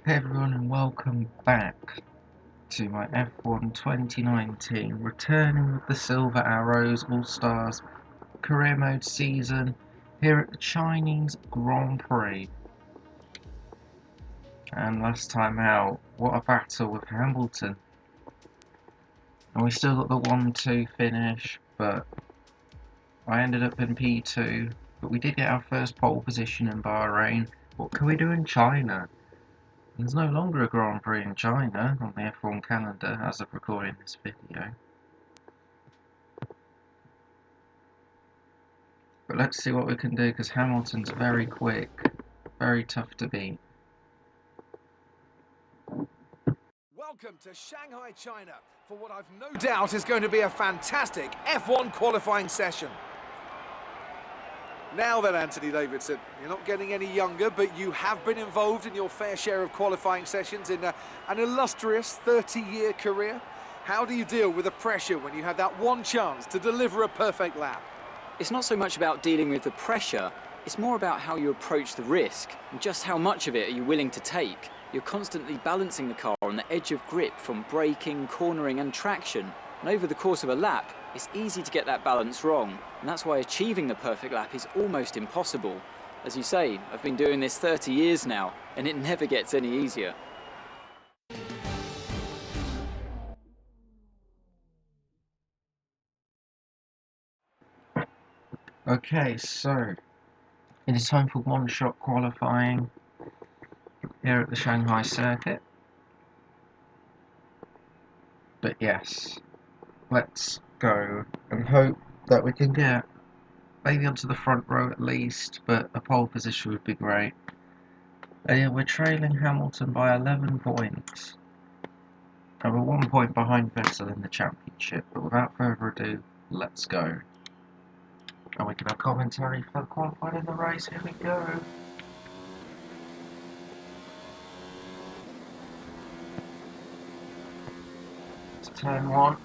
Hey everyone and welcome back to my F1 2019, returning with the Silver Arrows All-Stars Career Mode season here at the Chinese Grand Prix. And last time out, what a battle with Hamilton. And we still got the 1-2 finish, but I ended up in P2, but we did get our first pole position in Bahrain. What can we do in China? There's no longer a Grand Prix in China on the F1 calendar as of recording this video. But let's see what we can do because Hamilton's very quick, very tough to beat. Welcome to Shanghai, China, for what I've no doubt is going to be a fantastic F1 qualifying session. Now then, Anthony Davidson, you're not getting any younger, but you have been involved in your fair share of qualifying sessions in an illustrious 30-year career. How do you deal with the pressure when you have that one chance to deliver a perfect lap? It's not so much about dealing with the pressure, it's more about how you approach the risk and just how much of it are you willing to take. You're constantly balancing the car on the edge of grip from braking, cornering and traction, and over the course of a lap, it's easy to get that balance wrong, and that's why achieving the perfect lap is almost impossible. As you say, I've been doing this 30 years now, and it never gets any easier. Okay, so it is time for one-shot qualifying here at the Shanghai circuit. But yes, let's go and hope that we can get maybe onto the front row at least, but a pole position would be great. We're trailing Hamilton by 11 points. And we're 1 point behind Vettel in the championship, but without further ado, let's go. And we can have commentary for the qualifying in the race. Here we go. It's turn 1.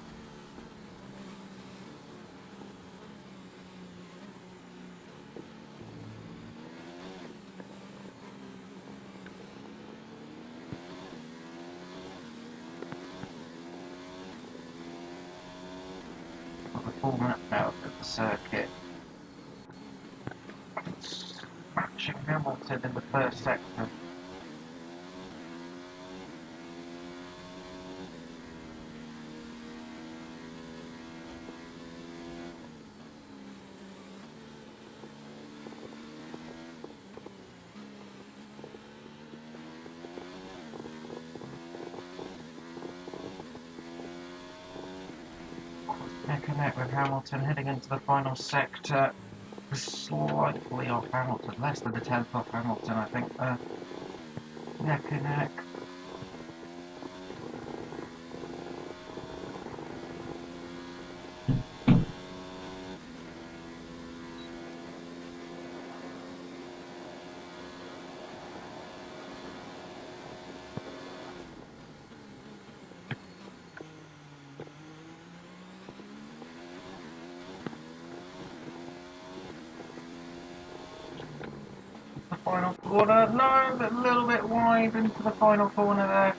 Got the full map out of the circuit. Matching Hamilton in the first sector. Neck and neck with Hamilton heading into the final sector. Slightly off Hamilton, less than a tenth off Hamilton, I think. Neck and neck. The final corner, no, but a little bit wide into the final corner there.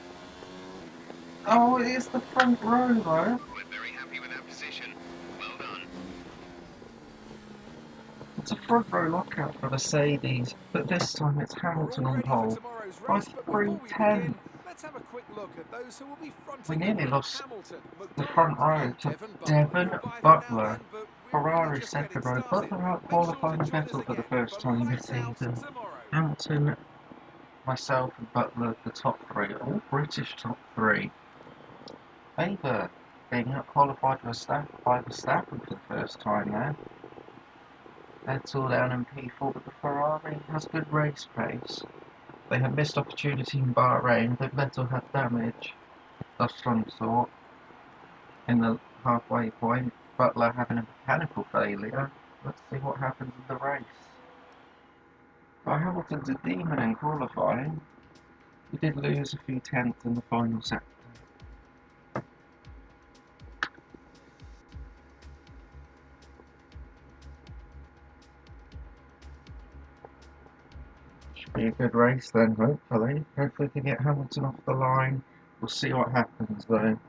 Oh, it is the front row though. We're very happy with that position. Well done. It's a front row lockout for Mercedes, but this time it's Hamilton on pole by 3 tenths. Let's have a quick look at those who will be fronting. We nearly lost Hamilton, the front row to Devon Butler. Ferrari second row. Butler out qualifying Vettel for the first time this season. Hamilton, myself and Butler, the top three, all British top three. Weber being out qualified by Verstappen for the first time there. Vettel down in P4, but the Ferrari has good race pace. They had missed opportunity in Bahrain, but Vettel had damage of some sort in the halfway point. Butler having a mechanical failure. Let's see what happens in the race. Well, Hamilton's a demon in qualifying. He did lose a few tenths in the final sector. Should be a good race then, hopefully. Hopefully we can get Hamilton off the line. We'll see what happens though.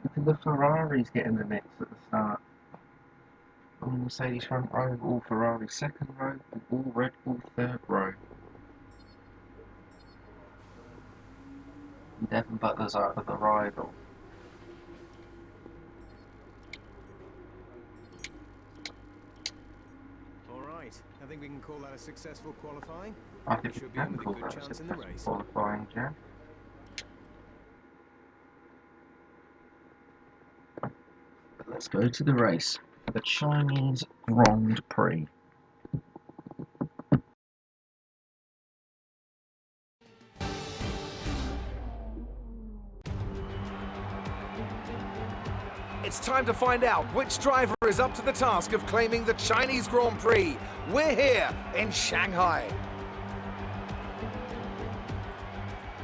Look at the Ferraris getting the mix at the start. All Mercedes front row, all Ferrari second row, and all Red Bull third row. And Devon Butler's out of the rival. Alright, I think we can call that a successful qualifying. I think Should we be in can with a call good that a chance in the successful race. qualifying, Jeff. But let's go to the race for the Chinese Grand Prix. It's time to find out which driver is up to the task of claiming the Chinese Grand Prix. We're here in Shanghai.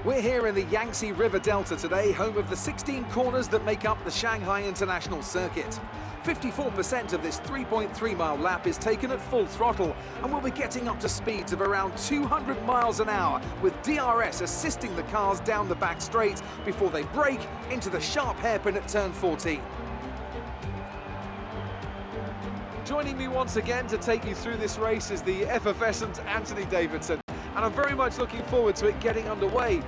We're here in the Yangtze River Delta today, home of the 16 corners that make up the Shanghai International Circuit. 54% of this 3.3-mile lap is taken at full throttle, and we'll be getting up to speeds of around 200 miles an hour, with DRS assisting the cars down the back straight before they brake into the sharp hairpin at turn 14. Joining me once again to take you through this race is the effervescent Anthony Davidson, and I'm very much looking forward to it getting underway.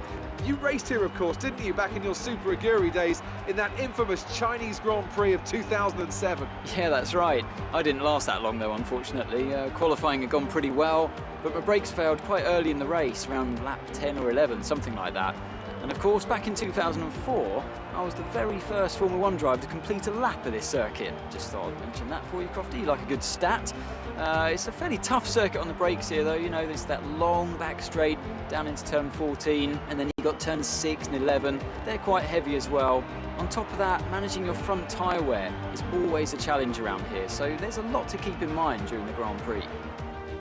You raced here, of course, didn't you, back in your Super Aguri days in that infamous Chinese Grand Prix of 2007? Yeah, that's right. I didn't last that long, though, unfortunately. Qualifying had gone pretty well, but my brakes failed quite early in the race, around lap 10 or 11, something like that. And of course, back in 2004, I was the very first Formula 1 driver to complete a lap of this circuit. Just thought I'd mention that for you, Crofty. You like a good stat. It's a fairly tough circuit on the brakes here, though. You know, there's that long back straight down into turn 14, and then you've got turns 6 and 11. They're quite heavy as well. On top of that, managing your front tyre wear is always a challenge around here, so there's a lot to keep in mind during the Grand Prix.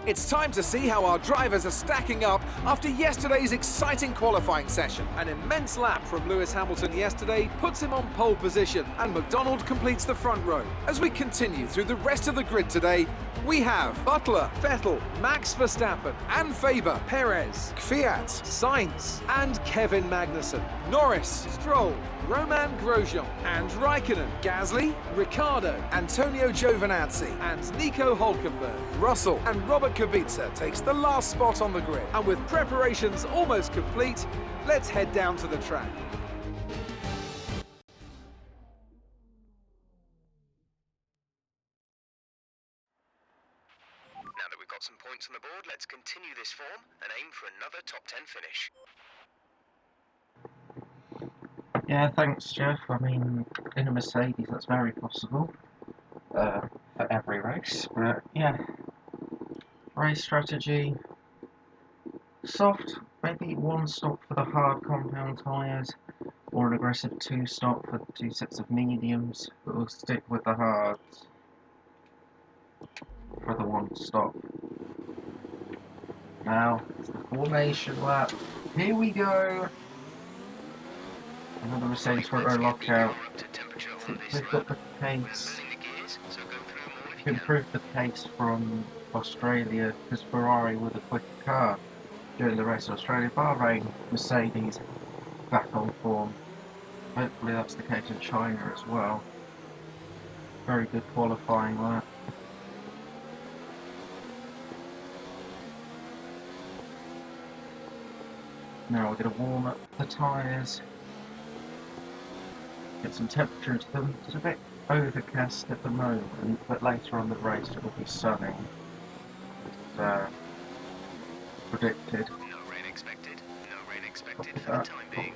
It's time to see how our drivers are stacking up after yesterday's exciting qualifying session. An immense lap from Lewis Hamilton yesterday puts him on pole position, and McDonald completes the front row. As we continue through the rest of the grid today, we have Butler, Vettel, Max Verstappen, and Faber, Perez, Kvyat, Sainz, and Kevin Magnussen, Norris, Stroll, Roman Grosjean, and Raikkonen, Gasly, Ricciardo, Antonio Giovinazzi, and Nico Hülkenberg. Russell and Robert Kubica takes the last spot on the grid, and with preparations almost complete, let's head down to the track. Now that we've got some points on the board, let's continue this form and aim for another top 10 finish. Yeah, thanks, Jeff. I mean, in a Mercedes, that's very possible for every race. But yeah, race strategy soft, maybe one stop for the hard compound tyres, or an aggressive two stop for 2 sets of mediums. But we'll stick with the hards for the one stop. Now, it's the formation lap. Here we go. Another Mercedes front row lockout. We've got the pace. Improved the pace from Australia because Ferrari were the quicker car during the race. Australia, Bahrain, Mercedes back on form. Hopefully that's the case in China as well. Very good qualifying lap. Now we're going to warm up the tyres. Get some temperature into them. It's a bit overcast at the moment, but later on the race it will be sunny. It's predicted. No rain expected. No rain expected for the time being.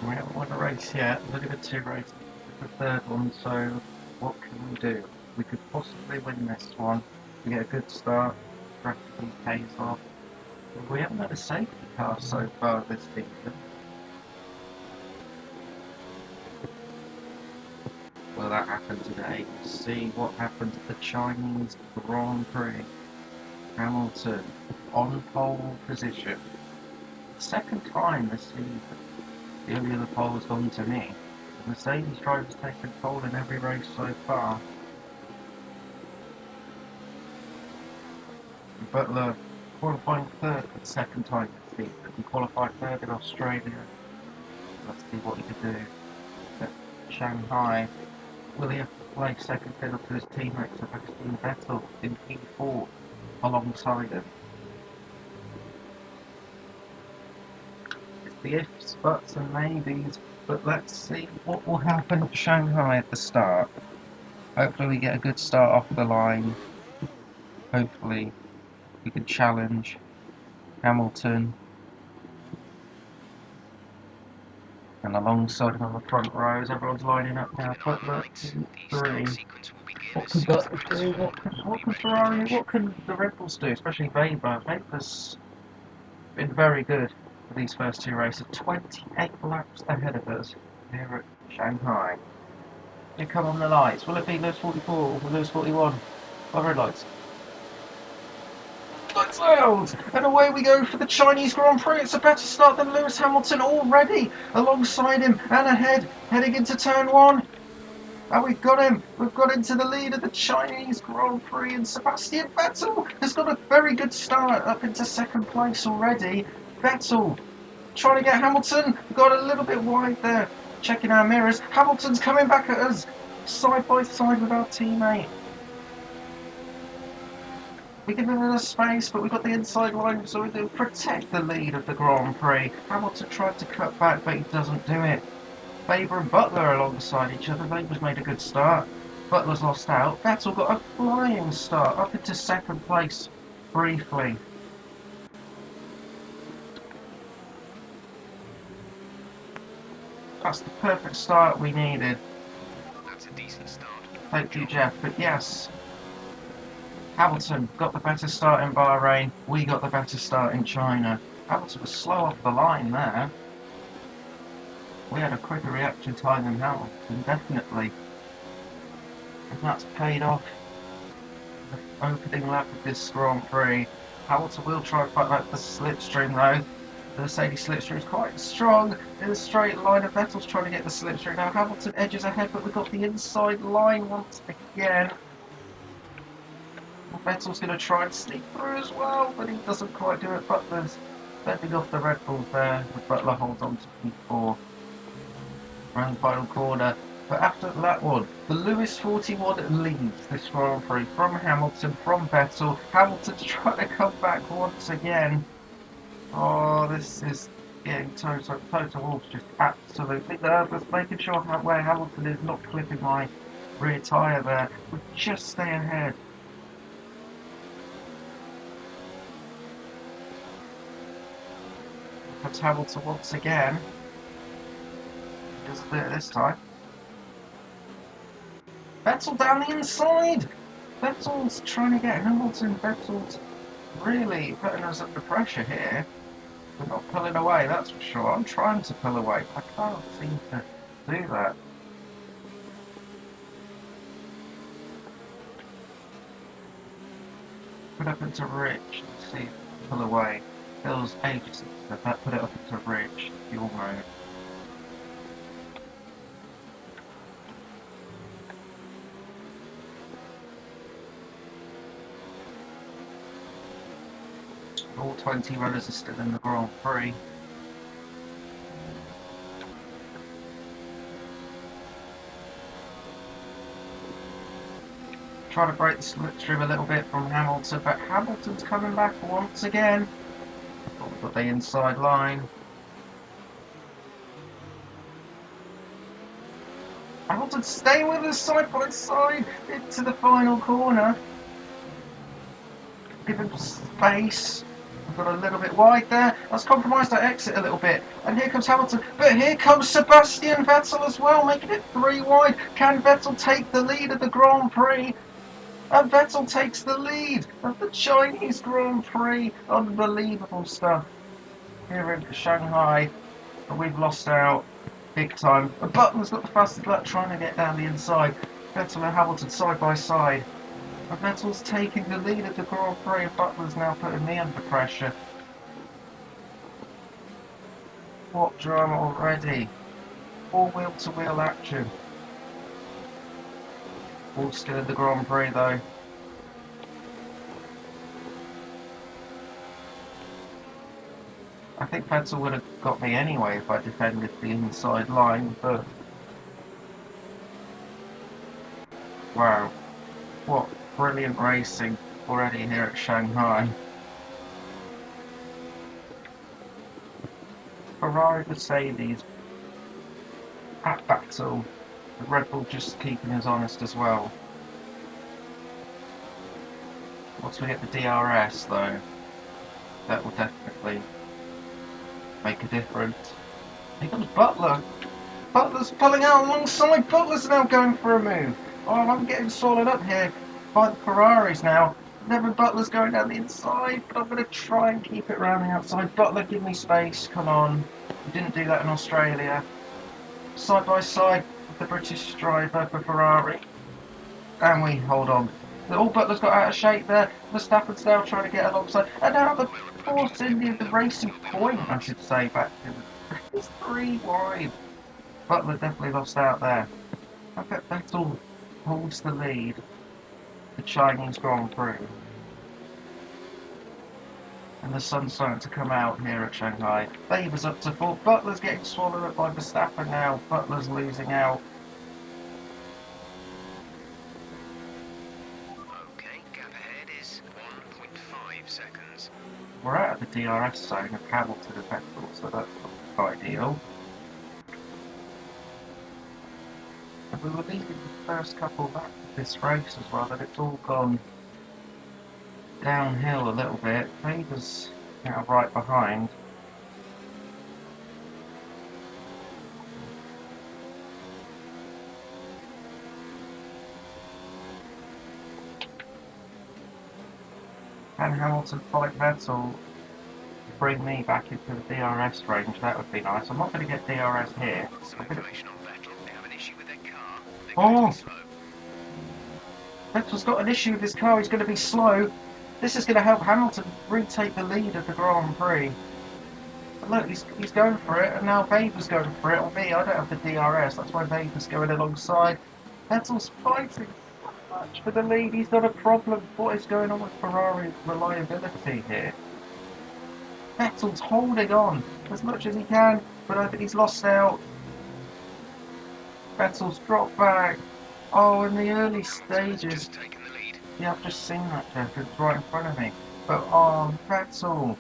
We haven't won a race yet. Look at the 2 races. The third one, so what can we do? We could possibly win this one. We get a good start, strategy pays off. But we haven't had a safety car so far this season. Well, that happens in 86. see what happens at the Chinese Grand Prix. Hamilton on pole position. Second time this season. The only other pole has gone to me. The Mercedes drivers taken pole in every race so far. Butler qualifying third for the second time this season. He qualified third in Australia. Let's see what he can do at Shanghai. Will he have to play second fiddle to his teammate Sebastian Vettel in P4 alongside him? It's the ifs, buts and maybes, but let's see what will happen at Shanghai at the start. Hopefully we get a good start off the line. Hopefully we can challenge Hamilton. And alongside him on the front rows, everyone's lining up now. Butler in three. What can Butler do? What can Ferrari? What can the Red Bulls do? Especially Weber. Weber's been very good for these first two races. 28 laps ahead of us here at Shanghai. Here come on the lights. Will it be Lewis 44 or Lewis 41? Oh, red lights. Lights out! And away we go for the Chinese Grand Prix. It's a better start than Lewis Hamilton already. Alongside him and ahead, heading into turn one. And we've got him. We've got into the lead of the Chinese Grand Prix, and Sebastian Vettel has got a very good start up into second place already. Vettel trying to get Hamilton. Got a little bit wide there. Checking our mirrors. Hamilton's coming back at us side by side with our teammate. We give him a little space, but we've got the inside line, so we do protect the lead of the Grand Prix. Hamilton tried to cut back, but he doesn't do it. Weber and Butler alongside each other. Weber's made a good start. Butler's lost out. Vettel got a flying start up into second place briefly. That's the perfect start we needed. That's a decent start. Thank you, Jeff. But yes, Hamilton got the better start in Bahrain. We got the better start in China. Hamilton was slow off the line there. We had a quicker reaction time than Hamilton, definitely. And that's paid off. The opening lap of this Grand Prix. Hamilton will try and fight back the slipstream though. The Mercedes slipstream is quite strong in the straight line, and Vettel's trying to get the slipstream. Now Hamilton edges ahead, but we've got the inside line once again. Vettel's going to try and sneak through as well, but he doesn't quite do it. Butler's bending off the Red Bulls there, but Butler holds on to P4. Around the final corner. But after that one, the Lewis 41 leads this Grand Prix from Hamilton, from Vettel. Hamilton's trying to come back once again. Oh, this is getting Toto Wolff's just absolutely nervous, making sure where Hamilton is not clipping my rear tyre there. We just stay ahead. That's Hamilton once again. He does a bit this time. Vettel down the inside! Vettel's trying to get Hamilton. Vettel's really putting us under pressure here. We're not pulling away, that's for sure. I'm trying to pull away, but I can't seem to do that. Put up into Rich and see if we pull away. Bill's agency, so that put it up into Rich, fuel mode. All 20 runners are still in the Grand Prix. Try to break the slipstream a little bit from Hamilton, but Hamilton's coming back once again. We've got the inside line. Hamilton staying with us side by side into the final corner. Give him space. We've got a little bit wide there. That's compromised our exit a little bit. And here comes Hamilton. But here comes Sebastian Vettel as well, making it 3 wide. Can Vettel take the lead of the Grand Prix? And Vettel takes the lead of the Chinese Grand Prix. Unbelievable stuff here in Shanghai. But we've lost out big time. And Butler's got the fastest lap trying to get down the inside. Vettel and Hamilton side by side. And Vettel's taking the lead at the Grand Prix, and Butler's now putting me under pressure. What drama already? All wheel-to-wheel action. All still in the Grand Prix though. I think Vettel would have got me anyway if I defended the inside line, but wow, what brilliant racing already here at Shanghai. Ferrari, Mercedes, at battle, but Red Bull just keeping us honest as well. Once we get the DRS though, that will definitely make a difference. Here comes Butler. Butler's pulling out alongside. Butler's now going for a move. Oh, I'm getting swallowed up here by the Ferraris now. Nevin Butler's going down the inside, but I'm going to try and keep it round the outside. Butler, give me space. Come on. You didn't do that in Australia. Side by side with the British driver for Ferrari. And we hold on. Oh, Butler's got out of shape there. Verstappen's now trying to get alongside. And now the Force India, the racing point, I should say, back to it's 3 wide. Butler definitely lost out there. I bet Vettel holds the lead. The Chinese Grand Prix. And the sun's starting to come out here at Shanghai. Weber's up to 4. Butler's getting swallowed up by Verstappen now. Butler's losing out. Okay, gap ahead is 1.5 seconds. We're out of the DRS zone of Hamilton and Vettel, so that's not ideal. And we were leading the first couple laps of this race as well, and it's all gone downhill a little bit. Weber's now right behind. Can Hamilton fight Vettel to bring me back into the DRS range? That would be nice. I'm not going to get DRS here. Some information on Vettel. They have an issue with their car. They're Oh! going to be slow. Vettel's got an issue with his car. He's going to be slow. This is going to help Hamilton retake the lead of the Grand Prix. But look, he's going for it, and now Weber's going for it. On me, I don't have the DRS. That's why Weber's going alongside. Vettel's fighting so much for the lead. He's got a problem. What is going on with Ferrari's reliability here? Vettel's holding on as much as he can, but I think he's lost out. Vettel's dropped back. Oh, in the early stages. Just taken the lead. Yeah, I've just seen that, Jeff. It's right in front of me. But, oh, Vettel.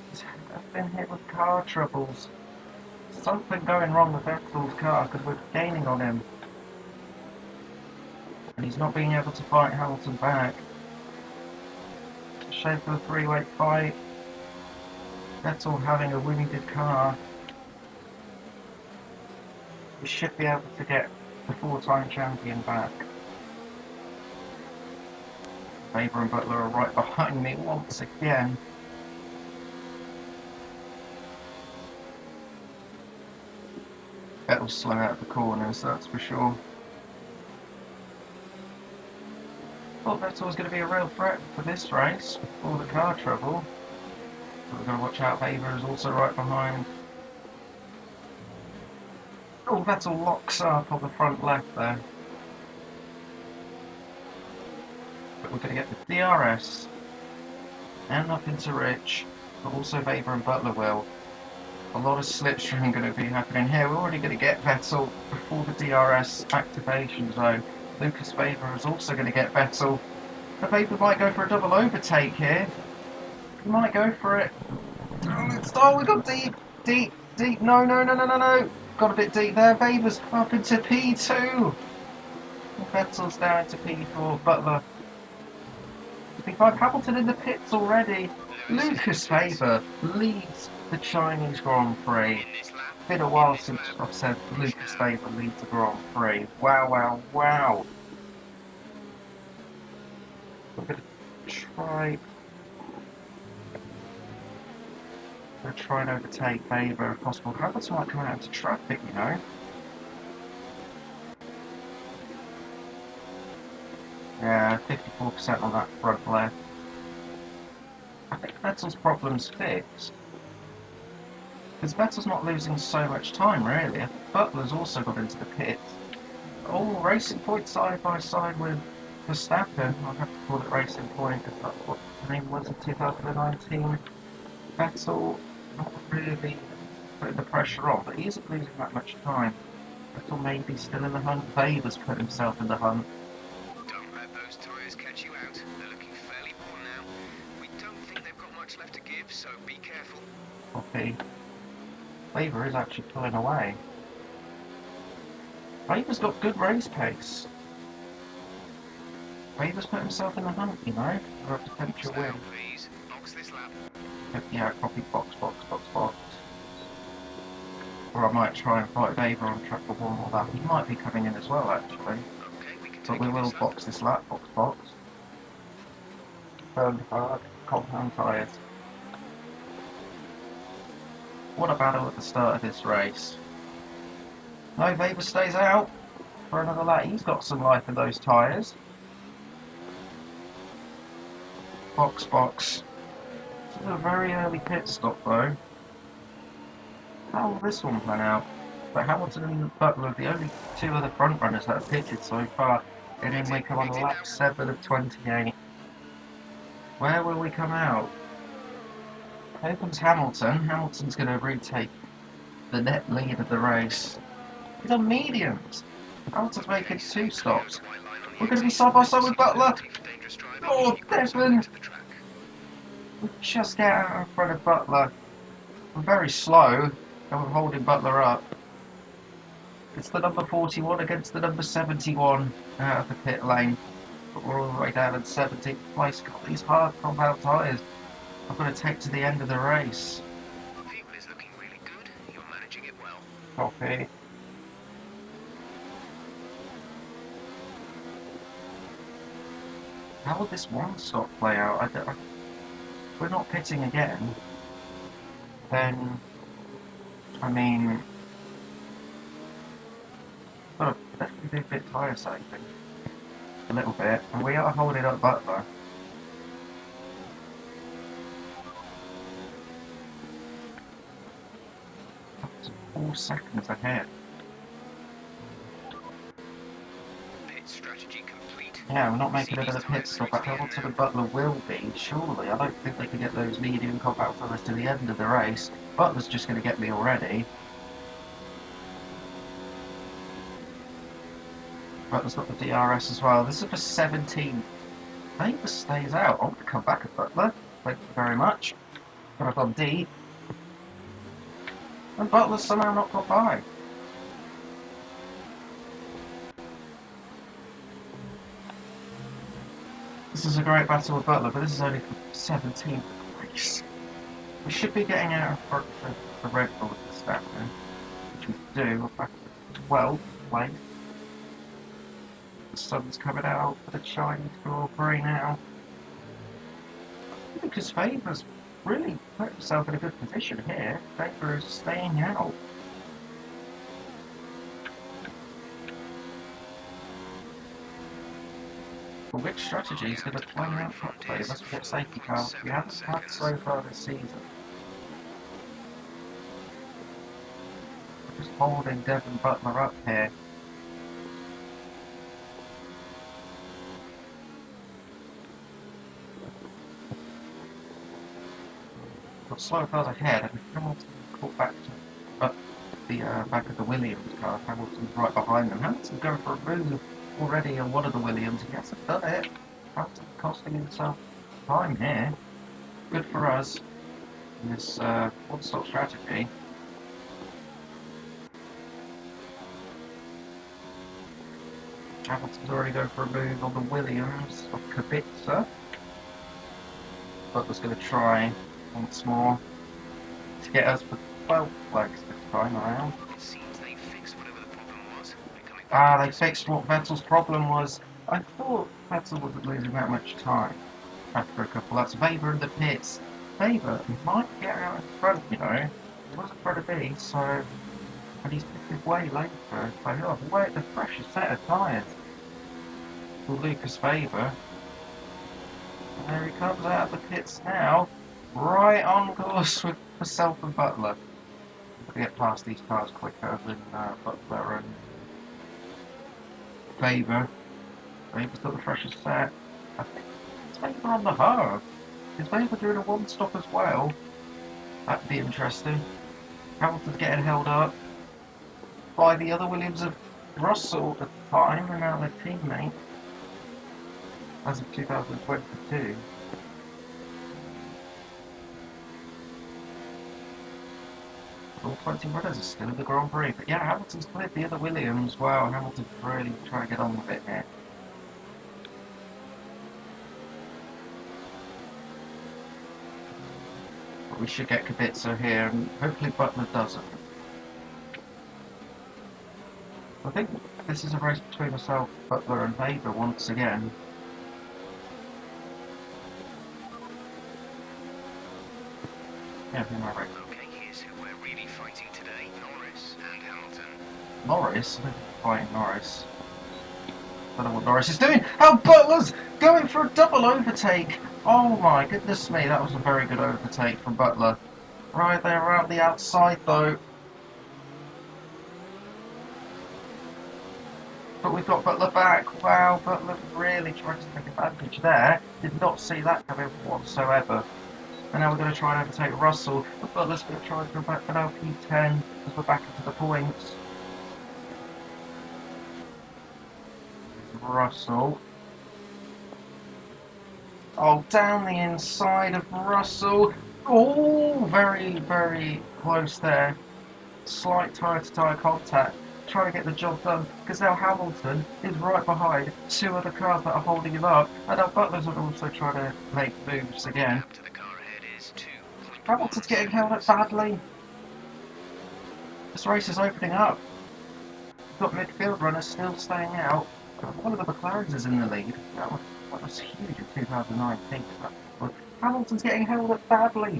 He's been hit with car troubles. Something going wrong with Vettel's car because we're gaining on him. And he's not being able to fight Hamilton back. Shame for the three-way fight. Vettel having a winded car. We should be able to get the 4-time champion back. Weber and Butler are right behind me once again. Vettel's slow out of the corners, that's for sure. Thought Vettel was going to be a real threat for this race, all the car trouble. But we've got to watch out, Weber is also right behind. Oh, Vettel locks up on the front left there. But we're going to get the DRS and up into Rich, but also Weber and Butler will. A lot of slipstream going to be happening here. We're already going to get Vettel before the DRS activation zone. Lucas Weber is also going to get Vettel. But Weber might go for a double overtake here. He might go for it. Oh, we got deep. No. Got a bit deep there. Weber's up into P2. Vettel's down into P4. Butler. P5. Hamilton in the pits already. Lucas Weber leads the Chinese Grand Prix. In this lap, Been a while since I've said Lucas Weber leads the Grand Prix. Wow. We're going to try and overtake Weber if possible. Hamilton might come out into traffic, you know. Yeah, 54% on that front left. I think Vettel's problem's fixed. Because Vettel's not losing so much time, really. I think Butler's also got into the pits. All racing point side by side with Verstappen. I'll have to call it racing point if that's what the name was in 2019. Vettel not really putting the pressure on, but he isn't losing that much time. Vettel may be still in the hunt. Weber's put himself in the hunt. Don't let those tyres catch you out. They're looking fairly worn now. We don't think they've got much left to give, so be careful. Copy. Weber is actually pulling away. Weber's got good race pace. Weber's put himself in the hunt, you know, for a potential Stay win. on, please. Box this lap. Yeah, copy box. Or I might try and fight Weber on track for one more lap. He might be coming in as well, actually. Okay, we can But take we you will this lap. box this lap, box. Burn hard, compound tyres. What a battle at the start of this race. No, Weber stays out for another lap. He's got some life in those tyres. Box. This is a very early pit stop, though. How will this one plan out? But Hamilton and Butler are the only two of the front runners that have pitted so far. And then we come on lap 7 of 28. Where will we come out? Here comes Hamilton. Hamilton's going to retake the net lead of the race. He's on mediums. Hamilton's making 2 stops. We're going to be side by side with Butler. Oh, Devon! We just get out in front of Butler. We're very slow, and we're holding Butler up. It's the number 41 against the number 71 out of the pit lane. But we're all the way down in 17th place. Got these hard compound tyres. I've got to take to the end of the race. Fuel is looking really good. You're managing it well. Copy. How will this one stop play out? If we're not pitting again, then, I mean, got to definitely do a bit tyre saving. A little bit. And we are holding up Butler. That's 4 seconds ahead. Pit strategy complete. Yeah, we're not making another pit stop, but Hamilton and Butler will be, surely. I don't think they can get those medium compound tyres to the end of the race. Butler's just going to get me already. Butler's got the DRS as well. This is for 17. Weber stays out. I'm going to come back at Butler. Thank you very much. But I've gone D. And Butler's somehow not got by. This is a great battle with Butler, but this is only for 17th place. We should be getting out in front of the Red Bull with the staff now, which we do. We're back at 12th place. The sun's coming out for the Chinese Grand Prix now. Because Weber's really put himself in a good position here. Weber is staying out. But which strategy is going to play out properly unless we get safety cars? We haven't had so far this season. We're just holding Devon Butler up here. Got slow cars ahead, and Hamilton caught back to the back of the Williams car. Hamilton's right behind them. Hamilton's going for a move already on one of the Williams. He hasn't done it. Hamilton costing himself time here. Good for us in this one-stop strategy. Hamilton's already going for a move on the Williams of Kubica. Butler's going to try once more to get us for 12 flags this time around. It seems they fixed whatever the problem was. They fixed what Vettel's problem was. I thought Vettel wasn't losing that much time after a couple. That's Weber in the pits. Weber might get out in front, you know. He was in front of me, so. And he's pitted way later. So he'll have way the freshest set of tyres. for Lucas Faber. And there he comes out of the pits now, right on course with myself and Butler. To get past these cars quicker than Butler and Faber. Faber's got the freshest set. I think it's Faber on the hard. Is Faber doing a one-stop as well? That'd be interesting. Hamilton's getting held up by the other Williams of Russell at the time, and now their teammate, as of 2022. All 20 runners are still in the Grand Prix. But yeah, Hamilton's cleared the other Williams. Wow, Hamilton's really trying to get on with it here. But we should get Kubica here, and hopefully Butler doesn't. I think this is a race between myself, Butler and Faber once again. Yeah, who am I right? Okay, here's who we're really fighting today. Norris and Hamilton. Norris? I think we're fighting Norris. I don't know what Norris is doing. Oh, Butler's going for a double overtake. Oh my goodness me, that was a very good overtake from Butler. Right there around the outside though. But we've got Butler back. Wow, Butler really tried to take advantage there. Did not see that coming whatsoever. And now we're going to try and overtake Russell. But Butler's going to try and go back for now P10 as we're back into the points. Russell. Oh, down the inside of Russell. Oh, very, very close there. Slight tyre-to-tyre contact. Trying to get the job done, because now Hamilton is right behind two other cars that are holding him up, and now Butler's also trying to make moves again. To the car ahead is 2.1 Hamilton's getting held up badly. This race is opening up. We've got midfield runners still staying out. One of the McLarens is in the lead. That was huge in 2019. But Hamilton's getting held up badly.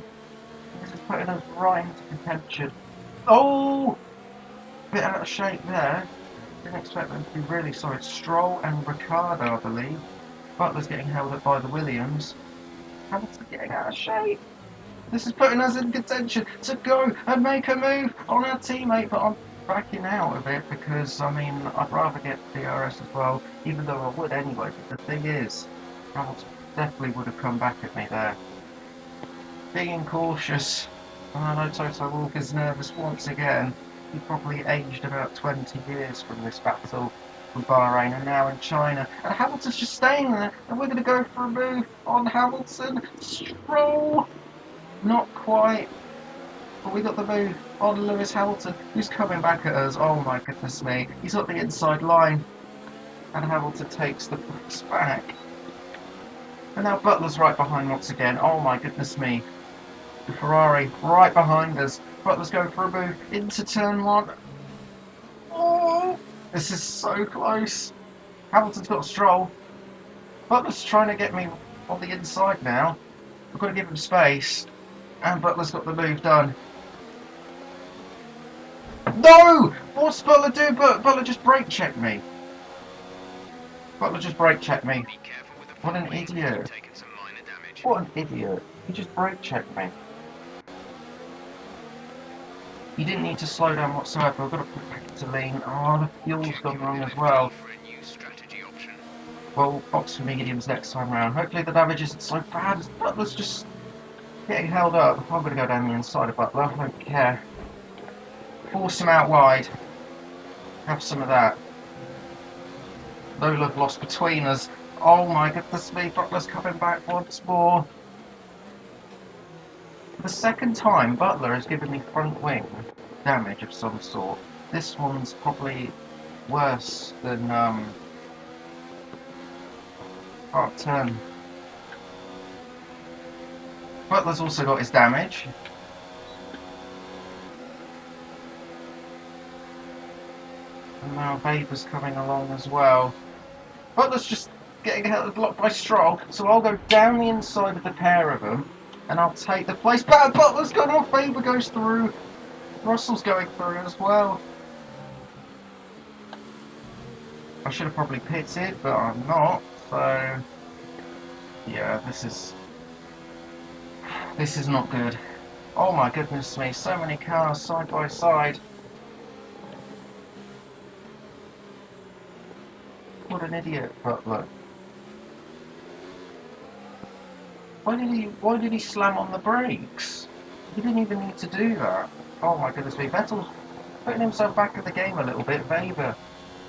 This is putting us right into contention. Oh! Bit out of shape there. Didn't expect them to be really sorry. Stroll and Ricciardo, I believe. Butler's getting held up by the Williams. Hamilton's getting out of shape. This is putting us in contention to go and make a move on our teammate, but I'm backing out of it because, I mean, I'd rather get DRS as well, even though I would anyway. But the thing is, Hamilton definitely would have come back at me there. Being cautious. I know Toto Wolff is nervous once again. He probably aged about 20 years from this battle with Bahrain and now in China. And Hamilton's just staying there, and we're going to go for a move on Hamilton. Stroll! Not quite. But we got the move on Lewis Hamilton, who's coming back at us. Oh my goodness me. He's got the inside line. And Hamilton takes the books back. And now Butler's right behind once again. Oh my goodness me. The Ferrari right behind us. Butler's going for a move into turn one. Oh, this is so close. Hamilton's got a Stroll. Butler's trying to get me on the inside now. I've got to give him space. And Butler's got the move done. No! What's Butler do? Butler just brake checked me. Butler just brake checked me. Be careful with the What an front wings, idiot. you've taken some minor damage. What an idiot. He just brake checked me. He didn't need to slow down whatsoever. I've got to put back into lean. Oh, the fuel's gone wrong as well. For a new strategy option. Well, box for mediums next time round. Hopefully the damage isn't so bad as Butler's just getting held up. I'm going to go down the inside of Butler. I don't care. Force him out wide. Have some of that. No love lost between us. Oh my goodness me. Butler's coming back once more. For the second time, Butler has given me front wing damage of some sort. This one's probably worse than part 10. Butler's also got his damage. And now Faber's coming along as well. Butler's just getting blocked by Stroll, so I'll go down the inside of the pair of them, and I'll take the place. But Butler's gone off, Faber goes through. Russell's going through as well. I should have probably pitted, but I'm not, so yeah, this is not good. Oh my goodness me, so many cars side by side. What an idiot, Butler. Why did he slam on the brakes? He didn't even need to do that. Oh my goodness me, Vettel's putting himself back in the game a little bit. Weber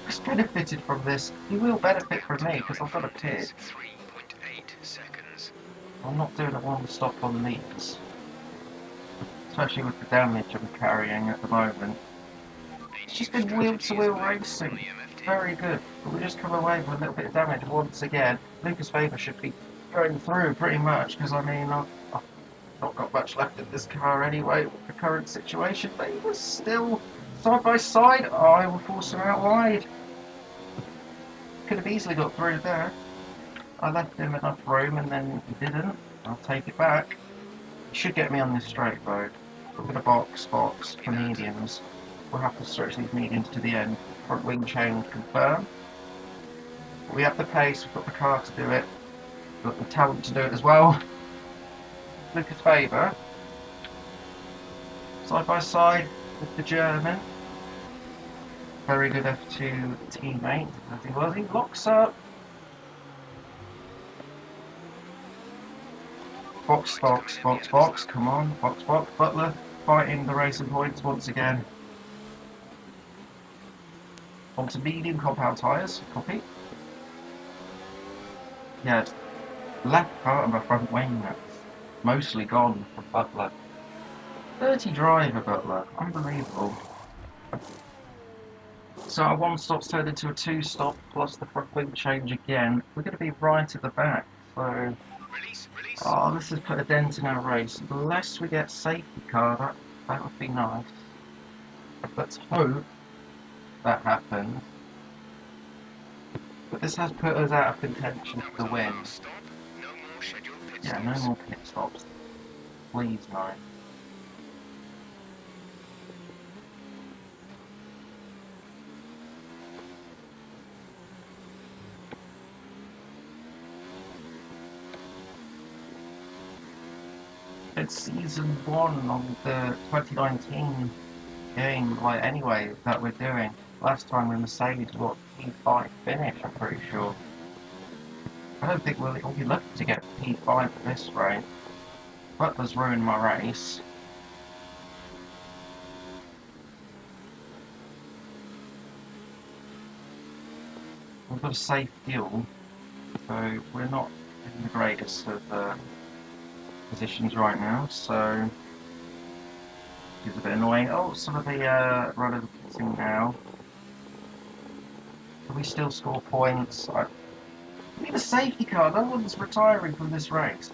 has benefited from this. He will benefit from me because I've got a pit. 3.8 seconds. I'm not doing a one stop on these, especially with the damage I'm carrying at the moment. It's just been wheel-to-wheel racing. Very good. But we just come away with a little bit of damage once again. Lucas Weber should be going through pretty much, because I mean, I've not got much left in this car anyway with the current situation, but he was still side by side. Oh, I will force him out wide. Could have easily got through there. I left him enough room and then he didn't. I'll take it back. He should get me on this straight road. We're going to box for mediums. We'll have to stretch these mediums to the end. Front wing chain confirm. We have the pace, we've got the car to do it. We've got the talent to do it as well. Lucas Weber. Side by side with the German. Very good F2 teammate, as he was. He locks up. Box, come on, box. Butler fighting the racing points once again. Onto medium compound tyres, copy. Yeah, left part of my front wing that's mostly gone from Butler. 30 driver Butler, unbelievable. So our one stop's turned into a two stop plus the front wing change again. We're going to be right at the back, so oh, this has put a dent in our race. Unless we get safety car, that would be nice. Let's hope that happens. But this has put us out of contention for the win. Yeah, no more pit stops. Please, no. It's season 1 of the 2019 game, like anyway, that we're doing. Last time we Mercedes got P5 finish, I'm pretty sure. I don't think we'll be lucky to get P5 at this rate. Butler's ruined my race. We've got a safe fuel, so we're not in the greatest of positions right now, so it's a bit annoying. Oh, some of the runners are pitting now. Can we still score points? We need a safety car. No one's retiring from this race.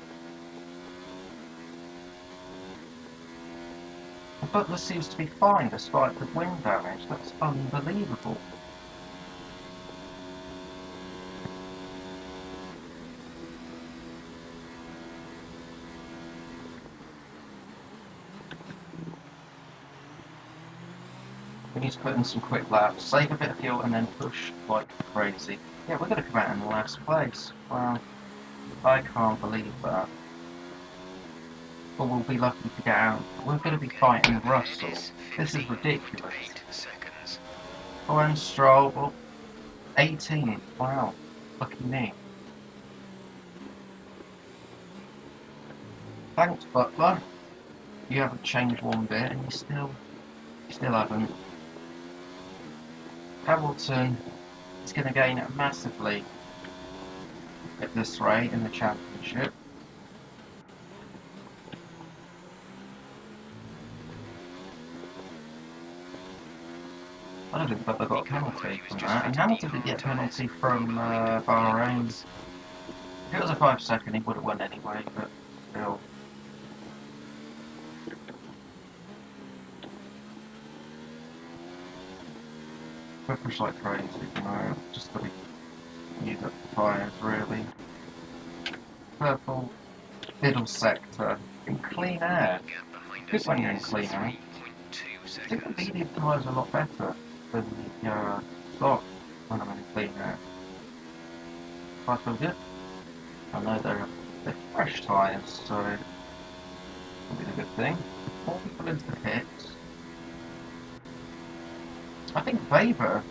The Butler seems to be fine despite the wind damage. That's unbelievable. We need to put in some quick laps, save a bit of fuel, and then push like crazy. Yeah, we're going to come out in the last place. Wow. I can't believe that. But we'll be lucky to get out. We're going to be fighting Russell. This is ridiculous. Oh, and Stroll. Oh, 18. Wow. Lucky me. Thanks, Butler. You haven't changed one bit, and you still haven't. Hamilton is going to gain it massively at this rate in the championship. I don't think Butler got a penalty from that, and Hamilton did get a penalty from Bahrain. If it was a 5-second, he would have won anyway, but still. We're push like crazy, you know, just got to use up the tyres, really. Purple, middle sector, in clean air. Good when you're in clean air. I think the medium tyres are a lot better than the stock when I'm in clean air. I feel good. I know they're fresh tyres, so it'll be a good thing. More people into the pits. I think Weber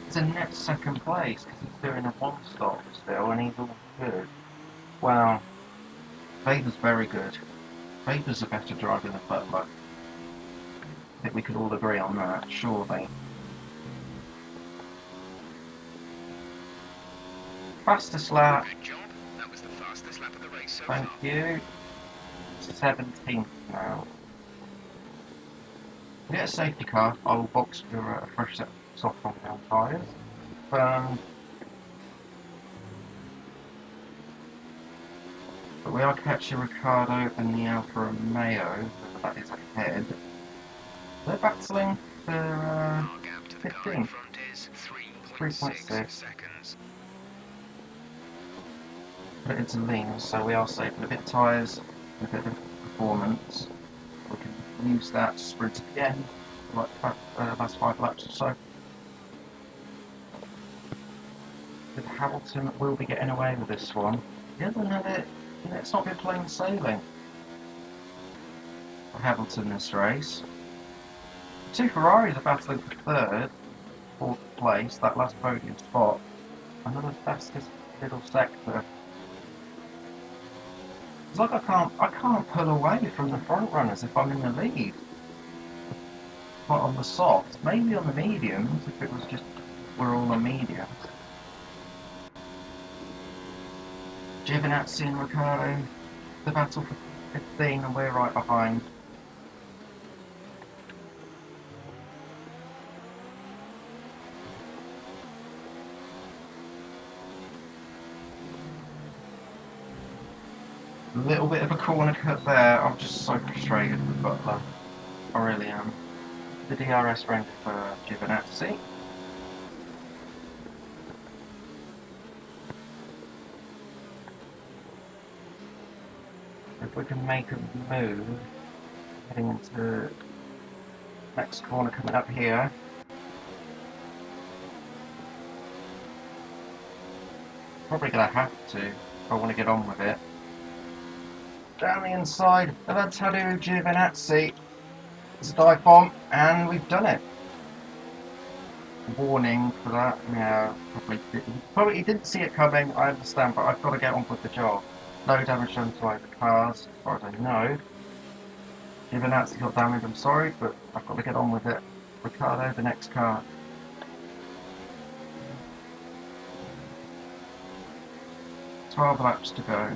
is in net second place because he's doing a one-stop still and he's all good. Well, Weber's very good. Weber's a better driver than Butler. I think we could all agree on that, surely. Fastest lap. Good job. That was the fastest lap of the race so Thank far. you. 17th now. We get a safety car. I will box for a fresh set of soft on down tyres. But we are catching Ricardo and the Alfa Romeo, that is ahead. They're battling for Our gap to the car in 15th. front is 3.6. 3.6 seconds. But it's lean, so we are saving a bit of tyres, a bit of performance. We can use that to sprint again, like last 5 laps or so. But Hamilton will be getting away with this one. The other than it, it's not been plain sailing for Hamilton this race. Two Ferraris are battling for third, fourth place, that last podium spot. Another fastest middle sector. It's like I can't pull away from the front runners if I'm in the lead. But on the soft, maybe on the mediums, if it was just we're all on mediums. Giovinazzi and Ricciardo, the battle for 15 and we're right behind. A little bit of a corner cut there. I'm just so frustrated with Butler. I really am. The DRS rank for Giovinazzi. If we can make a move, heading into next corner coming up here. Probably gonna have to if I want to get on with it. Down the inside of Antonio Giovinazzi. It's a dive bomb, and we've done it. Warning for that. Yeah, probably he didn't see it coming. I understand, but I've got to get on with the job. No damage done to either cars, as far as I know. Giovinazzi got damage. I'm sorry, but I've got to get on with it. Ricciardo, the next car. "12 laps to go."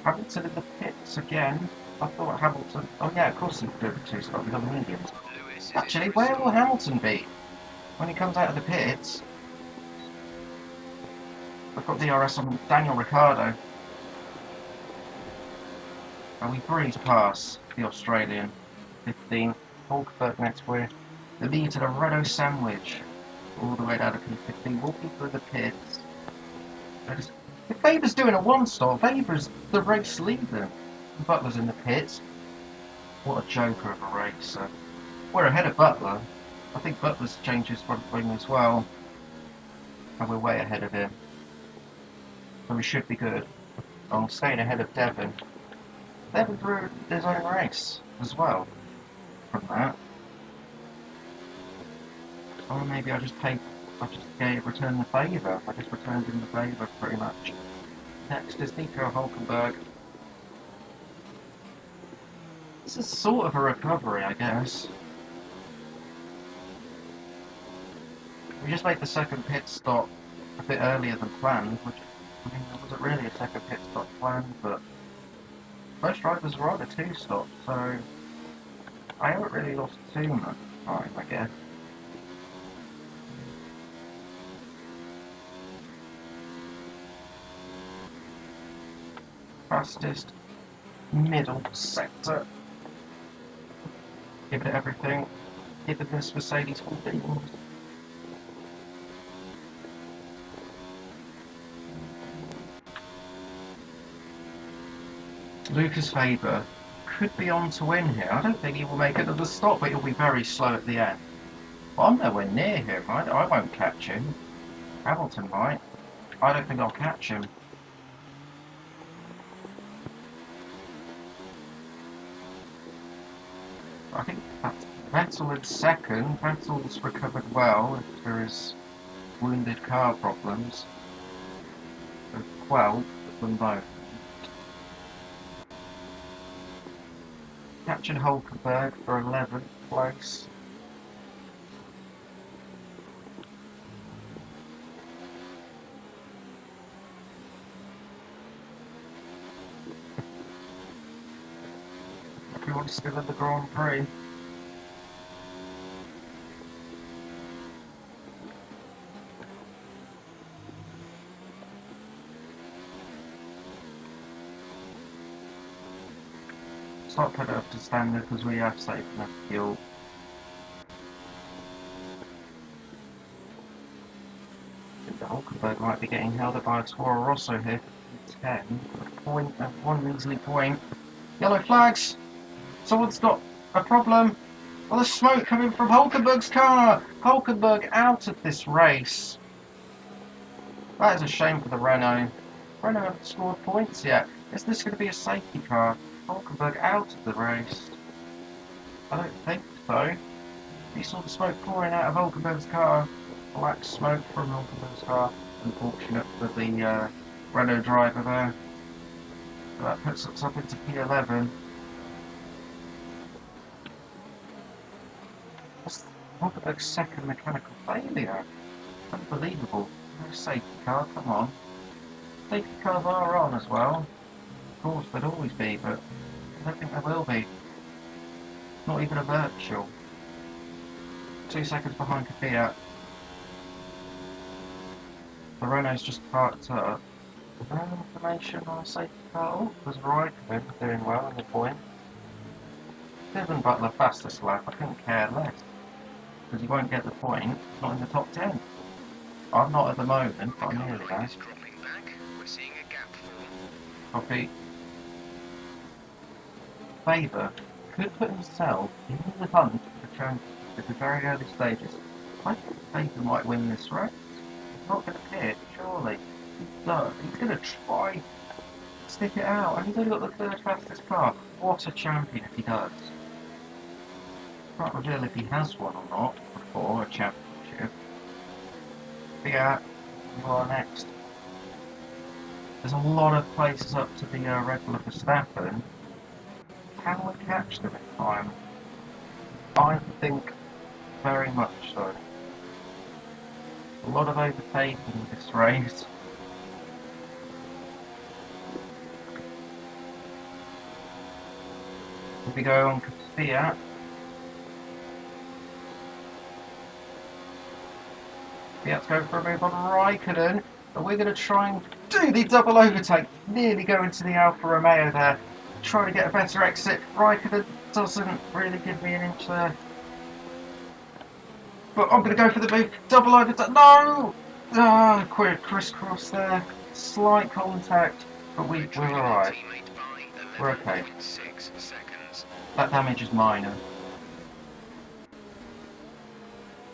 Hamilton in the pits again. I thought Hamilton. Oh yeah, of course he could do it 2 stop with the mediums. Lewis is Actually, in where will restart. Hamilton be when he comes out of the pits? I've got DRS on Daniel Ricciardo. And we breeze past the Australian. 15. Hulkenberg next we're the lead to the Renault sandwich. All the way down to P15. Walking through the pits. If Weber's doing a one-stop, Weber's the race leader. Butler's in the pits. What a joker of a race. We're ahead of Butler. I think Butler's changed his front wing as well. And we're way ahead of him. So we should be good. I'm staying ahead of Devon. Devon threw his own race as well from that. Or maybe I just returned the favour. I just returned him the favour pretty much. Next is Nico Hulkenberg. This is sort of a recovery, I guess. We just made the second pit stop a bit earlier than planned, which, I mean, there wasn't really a second pit stop planned, but most drivers were on a 2-stop, so I haven't really lost too much time, I guess. Fastest middle sector. Give it everything. Give it this Mercedes full beans. Lucas Faber could be on to win here. I don't think he will make another stop, but he'll be very slow at the end. Well, I'm nowhere near him. I won't catch him. Hamilton might. I don't think I'll catch him. I think that's Vettel in second. Vettel's recovered well after his wounded car problems. So 12th at the moment. Catching Hulkenberg for 11th place. Everyone's still in the Grand Prix. It's not put up to standard because we have saved enough fuel. I think the Hulkenberg might be getting held up by a Toro Rosso here for 10. A point and one measly point. Yellow flags! Someone's got a problem! Well, there's smoke coming from Hulkenberg's car! Hulkenberg out of this race. That is a shame for the Renault. Renault haven't scored points yet. Is this going to be a safety car? Hulkenberg out of the race? I don't think so. You saw the smoke pouring out of Hulkenberg's car. Black smoke from Hulkenberg's car. Unfortunate for the Renault driver there. So that puts us up into P11. That's Hulkenberg's second mechanical failure. Unbelievable. No safety car, come on. Safety cars are on as well. Of course, there'd always be, but I don't think there will be. Not even a virtual. 2 seconds behind Fiat. The Renault's just parked up. No information on a safety car. Oh, there's Raikkonen doing well on the point. Devon Butler fastest lap. I couldn't care less. Because he won't get the point. He's not in the top 10. I'm not at the moment, but I'm nearly there. We're seeing a gap form. Copy. Faber could put himself in the hunt for the championship at the very early stages. I think Faber might win this race. He's not going to pit, surely. He's going to try to stick it out, and he's only got the third fastest car. What a champion if he does. Can't reveal if he has one or not before a championship. Yeah, you are next. There's a lot of places up to the Red Bull of Verstappen. Can we catch them in time? I think very much so. A lot of overtaking this race. If we go on to Fiat. Fiat's going for a move on Raikkonen. But we're going to try and do the double overtake. Nearly go into the Alfa Romeo there. Trying to get a better exit. Raikkonen doesn't really give me an inch there. But I'm going to go for the move. Double overtake. No! Ah, quick crisscross there. Slight contact. But we're alright. We're okay. That damage is minor.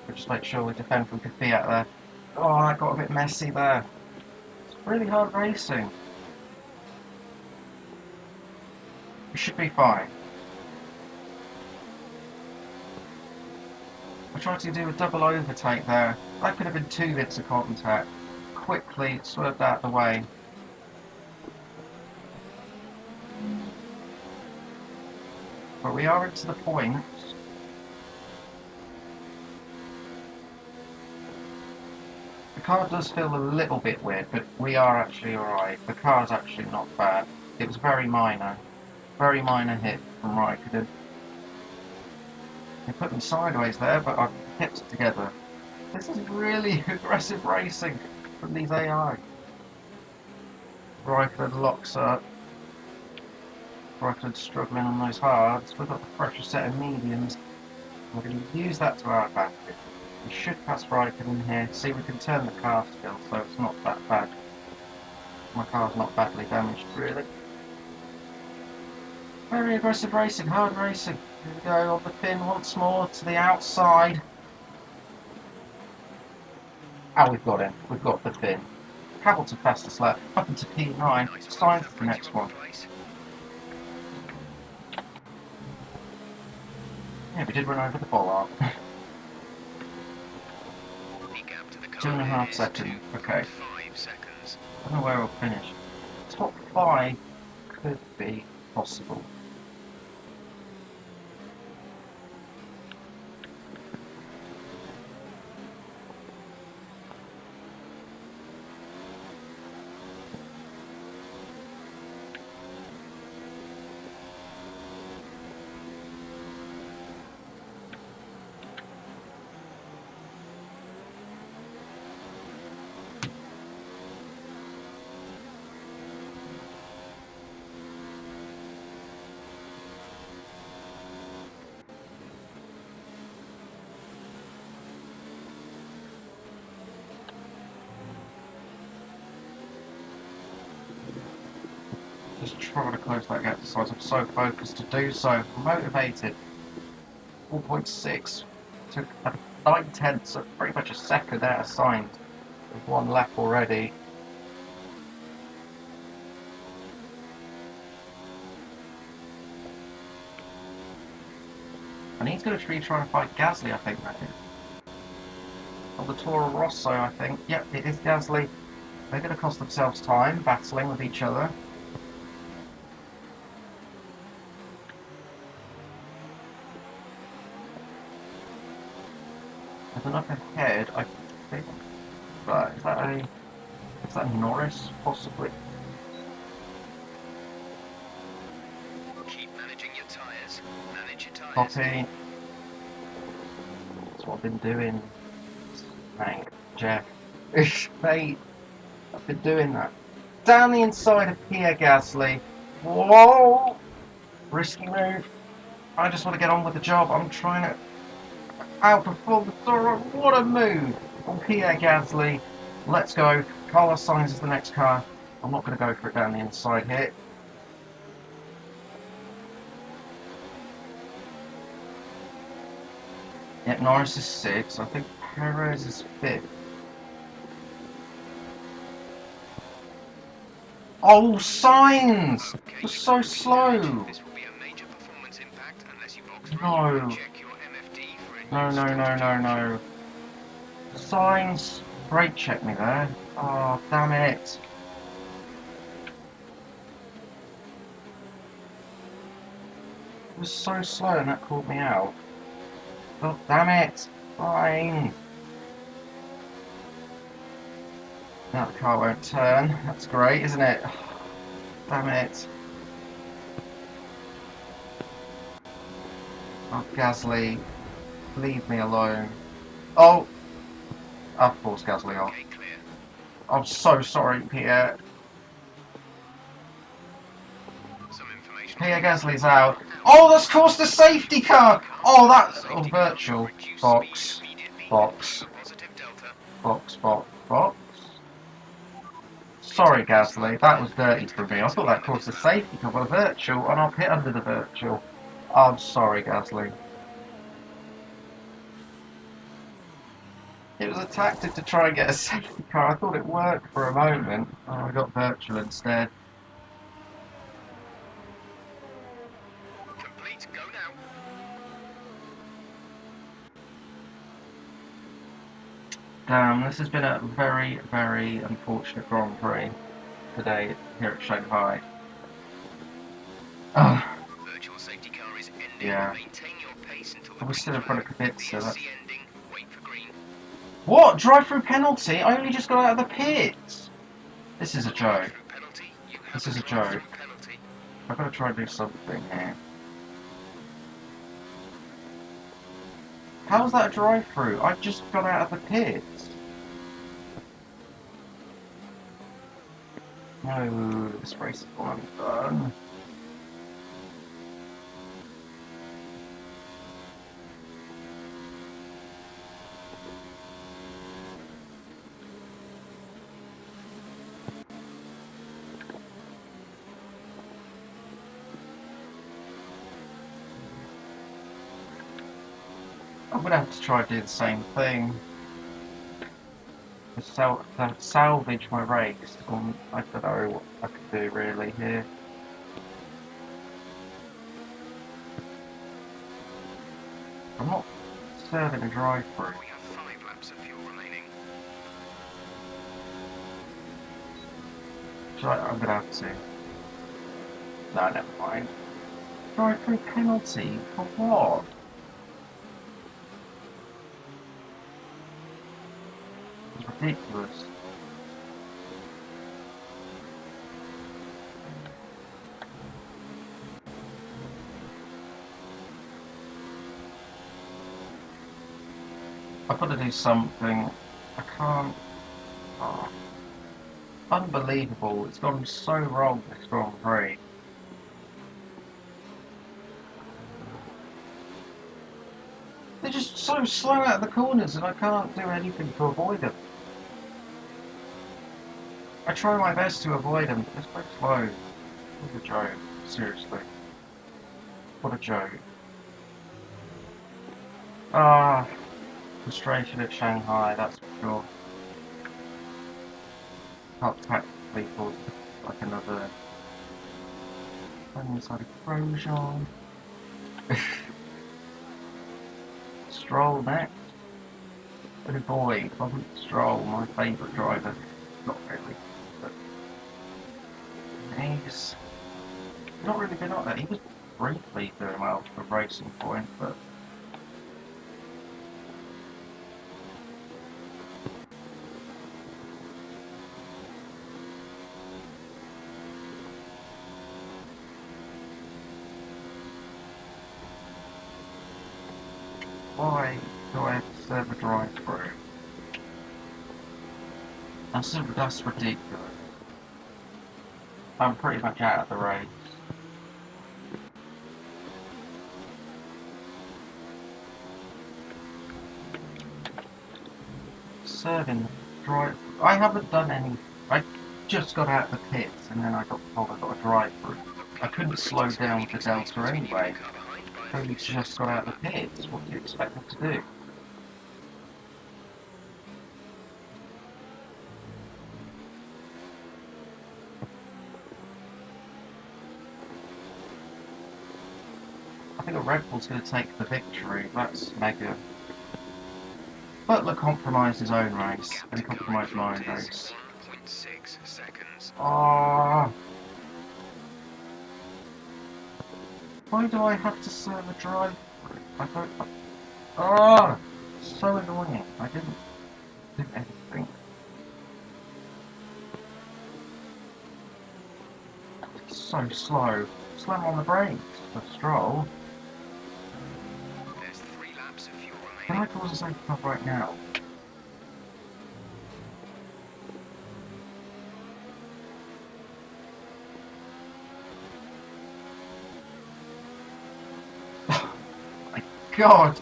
We'll just make sure we defend from Fiat there. Oh, that got a bit messy there. It's really hard racing. We should be fine. I tried to do a double overtake there. That could have been 2 bits of contact. Quickly swerved out of the way. But we are into the point. The car does feel a little bit weird, but we are actually alright. The car's actually not bad. It was very minor hit from Raikkonen. They put them sideways there, but I've kept it together. This is really aggressive racing from these AI. Raikkonen locks up. Raikkonen's struggling on those hards. We've got the fresher set of mediums. We're going to use that to our advantage. We should pass Raikkonen here. See, we can turn the car still, so it's not that bad. My car's not badly damaged, really. Very aggressive racing, hard racing. Here we go on the pin once more to the outside. Oh, we've got him. We've got the pin. Hamilton fastest lap, up into P9. Nice Signs run, the next one. place. Yeah, we did run over the bollard. The gap to the car 2.5 is seconds. Okay. 2.5 seconds. I don't know where we'll finish. Top 5 could be possible. Just trying to close that gap to size. I'm so focused to do so. Motivated. 4.6. Took 9/10, so pretty much a second out of signs. With one lap already. And he's going to be trying to fight Gasly, I think that is. Or the Toro Rosso, I think. Yep, it is Gasly. They're going to cost themselves time battling with each other. There's enough ahead, I think. But is that Norris, possibly? Keep managing your tyres. Manage your tyres. Copy. That's what I've been doing. Mate, Jeff. Mate, I've been doing that. Down the inside of Pierre Gasly. Whoa! Risky move. I just want to get on with the job. I'm trying to outperform the Toro. What a move from Pierre Gasly. Let's go. Carlos Sainz is the next car. I'm not going to go for it down the inside here. Yeah, Norris is 6th. I think Perez is 5th. Oh, Sainz! Okay, Was so slow. this will be a major performance impact unless you box No. check your MFD for a No, new no, no, strategy no, option. no. Sainz brake checked me there. Oh, damn it. It was so slow and that caught me out. Oh, damn it. Fine. Now the car won't turn. That's great, isn't it? Damn it. Oh, Gasly. Leave me alone. Oh! I've forced Gasly off. Okay, clear. I'm so sorry, Pierre. Some information. Pierre Gasly's out. Oh, that's caused a safety car! Oh, that's... Oh, virtual. Box. Box. Box, box, box. Sorry, Gasly. That was dirty for me. I thought that caused a safety car, but a virtual, and I'll hit under the virtual. I'm sorry, Gasly. It was a tactic to try and get a safety car. I thought it worked for a moment. Oh, I got virtual instead. Complete, go now. Damn, this has been a very, very unfortunate Grand Prix today here at Shanghai. Virtual safety car is ending. Yeah. Maintain your pace until the We're green still in front of flag. Kubica. That's... ending. Wait for green. What? Drive-through penalty? I only just got out of the pits. This is a joke. Penalty. You have This is a drive-through joke. penalty. I've got to try and do something here. How was that a drive-through? I just got out of the pits. No, this race is going done. I'm gonna have to try to do the same thing. To salvage my race. I don't know what I could do really here. I'm not serving a drive-through. We have 5 laps of fuel remaining. I'm gonna have to. No, never mind. Drive-through penalty for what? It's ridiculous. I've got to do something. I can't. Oh, unbelievable. It's gone so wrong this Grand Prix. They're just so slow out of the corners and I can't do anything to avoid them. I try my best to avoid them, but they're so slow. What a joke. Seriously. What a joke. Ah, frustration at Shanghai, that's for sure. Can't tactically for like another inside of Grosjean. Stroll next. Oh boy, wasn't Stroll my favourite driver? Not really, but he's not really been on that. He was briefly doing well for Racing Point, but why do I have to serve a drive-through? That's ridiculous. I'm pretty much out of the race. Serving the drive. I haven't done any. I just got out of the pits and then I got told I got a drive-through. I couldn't slow down the Delta anyway. I only just got out of the pits. What do you expect me to do? I think a Red Bull's going to take the victory. That's mega. Butler compromised his own race, and he compromised my own race. 1.6 seconds. Ah! Why do I have to serve a drive-through? I don't. Ah! So annoying. I didn't do anything. It's so slow. Slam on the brakes for Stroll. There's 3 laps of fuel Can I remaining. cause a safety car right now? My God!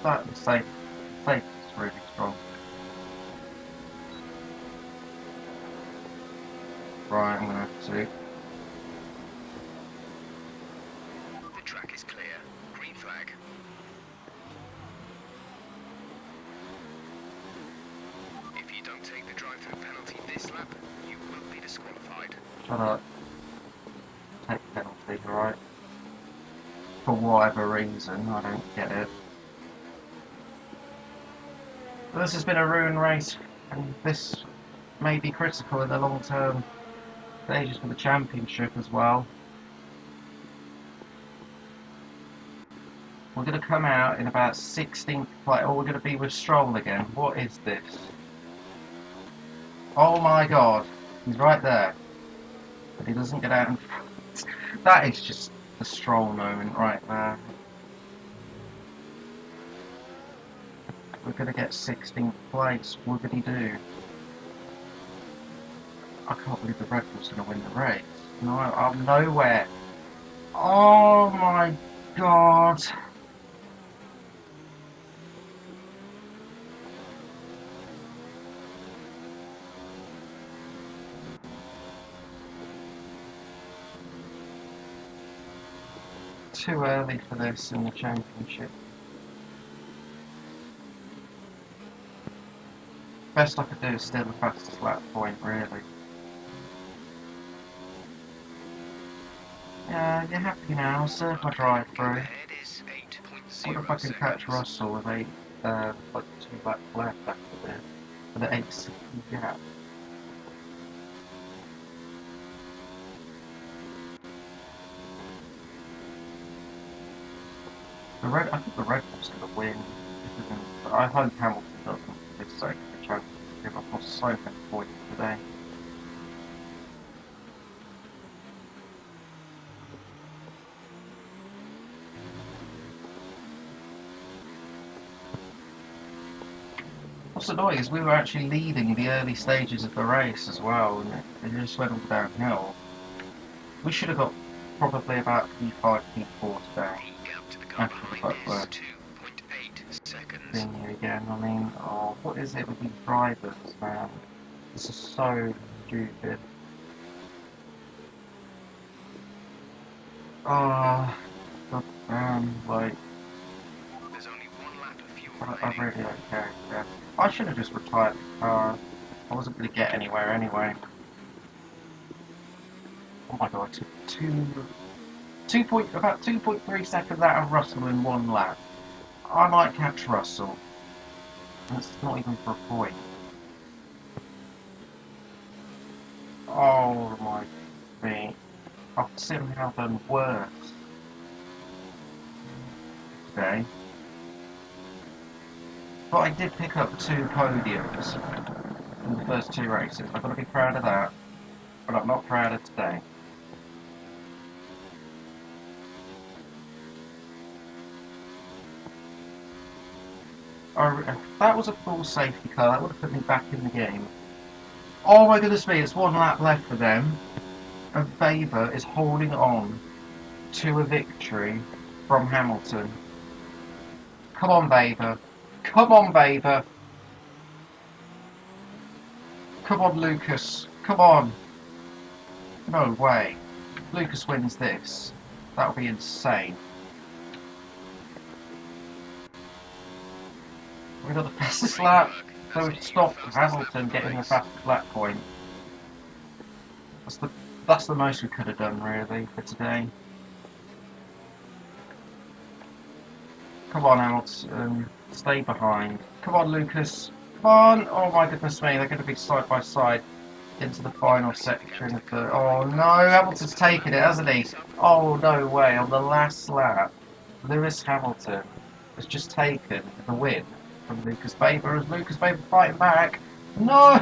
That mistake is really strong. Right, I'm gonna have to. The track is clear. Green flag. If you don't take the drive-through penalty this lap, you will be disqualified. Shut up. Take penalty, right? For whatever reason, I don't get it. But this has been a ruined race, and this may be critical in the long term stages for the championship as well. We're going to come out in about 16th place, or we're going to be with Stroll again. What is this? Oh my God, he's right there, but he doesn't get out in front. That is just the Stroll moment right there. We're going to get 16th place. What did he do? I can't believe the Red Bull's going to win the race. No, I'm nowhere. Oh my God. too early for this in the championship. Best I could do is steal the fastest lap point, really. Yeah, you're happy now. Serve my drive through. Ahead is I wonder if I can 8.0 catch seconds. Russell with like 2 laps left after this. For the 8-second gap. I think the Red Bull's going to win. But I hope Hamilton doesn't for this sake of the championship. I've lost so many points today. What's annoying is we were actually leading the early stages of the race as well, and it just went all downhill. We should have got probably about P5, P4 today. Gap to the car After the behind Butler is 2.8 seconds. thing here again. I mean, oh, what is it with these drivers, man? This is so stupid. Oh, God, like, There's only one lap of fuel I remaining. really don't care. Yeah. I should have just retired the car. I wasn't going to get anywhere anyway. Oh my god, I took about 2.3 seconds out of Russell in one lap. I might catch Russell. That's not even for a point. Oh my god. I've somehow done worse today. But I did pick up 2 podiums in the first 2 races. I've got to be proud of that. But I'm not proud of today. If that was a full safety car, that would have put me back in the game. Oh my goodness me, it's 1 lap left for them. And Faber is holding on to a victory from Hamilton. Come on, Faber. Come on, Faber. Come on, Lucas. Come on. No way. Lucas wins this. That would be insane. We got the fastest lap, so we've stopped Hamilton getting the fastest lap point. That's the most we could have done, really, for today. Come on, Hamilton. Stay behind. Come on, Lucas. Come on. Oh my goodness me, they're going to be side by side into the final section of the... Oh no, Hamilton's taken it, hasn't he? Oh no way, on the last lap, Lewis Hamilton has just taken the win from Lucas Faber, as Lucas Faber fighting back. No,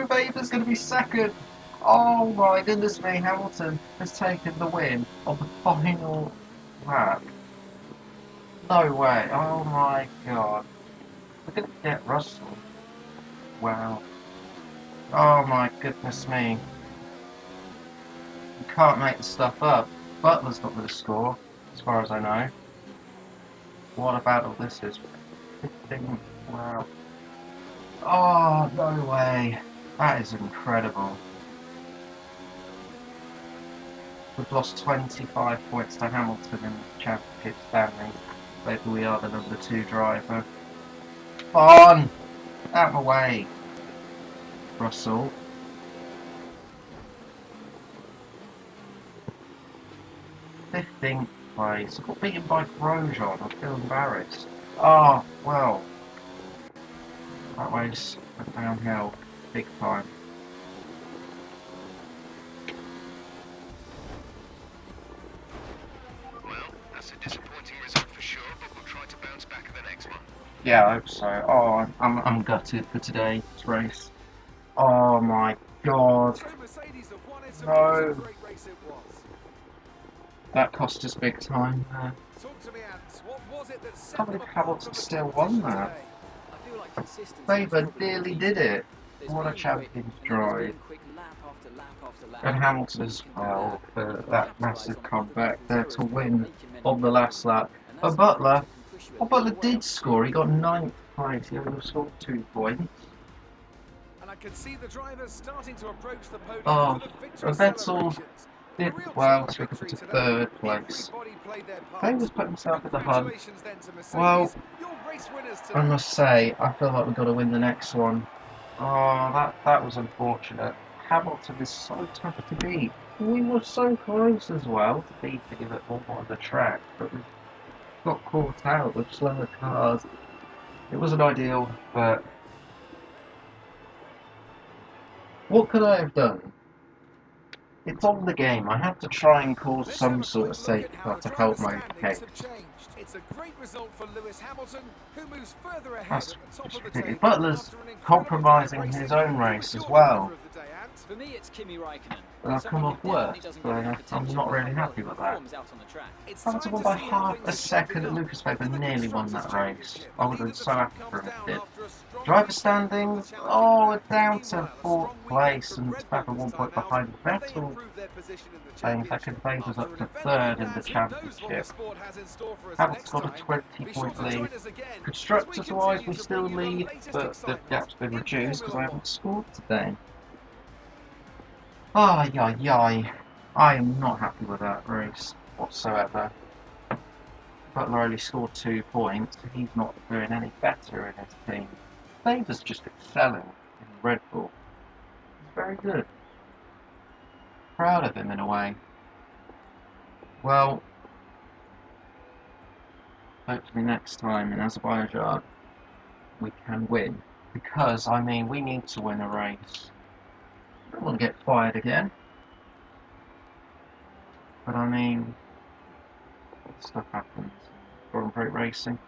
Faber's going to be second. Oh my goodness me, Hamilton has taken the win on the final lap. No way, oh my god. We're going to get Russell. Wow. Oh my goodness me. You can't make the stuff up. Butler's not going to score, as far as I know. What a battle this is. 15, wow. Oh, no way. That is incredible. We've lost 25 points to Hamilton in the championship standing. Maybe we are the number 2 driver. Come on! Out of my way. Russell. 15th place. I got beaten by Grosjean. I feel embarrassed. Oh, well. That race went downhill. Big time. Well, that's a disappointing result for sure, but we'll try to bounce back at the next one. Yeah, I hope so. Oh, I'm gutted for today's race. Oh my god. No. That cost us big time. I can't believe Hamilton still won that. I feel like consistency Faber is nearly did it. There's What a been champion's quick- and drive. there's been quick lap after lap after lap. And Hamilton as well for that massive comeback there to win on the last lap. But Butler, Butler did score. He got 9th place. He only scored 2 points. And I can see the drivers starting to approach the podium Oh, for the victory Vettel. celebrations. did well to pick up to third place. Davis put himself in the hunt. Well, I must say, I feel like we've got to win the next one. Oh, that was unfortunate. Hamilton is so tough to beat. We were so close as well to beating him at one on the track, but we got caught out with slower cars. It wasn't ideal, but what could I have done? It's on the game. I had to try and cause some sort of safety car to help my case. It's a great result for Lewis Hamilton, who moves further ahead That's at the top just of the ridiculous. table. Butler's compromising his own race as well. For me, it's Kimi Raikkonen. And I've come Someone off who definitely worse, doesn't so get enough I'm attention not for how really well happy he with that. performs out on the track. Hamilton won by half a second. Lucas Weber nearly won that race. I would have been so happy for him if he did. Driver standings, oh, we're down to 4th place, and Weber 1 point behind Vettel. Playing second place is up to 3rd in the championship. Hamilton's got a 20-point lead. Constructors-wise, we still lead, but the gap's been reduced because I haven't scored today. Ay, ay, ay. I am not happy with that race whatsoever. Butler only scored 2 points. He's not doing any better in his team. Faber's just excelling in Red Bull. He's very good. Proud of him in a way. Well, hopefully next time in Azerbaijan we can win. Because, I mean, we need to win a race. I don't want to get fired again. But I mean, stuff happens. Grand Prix racing.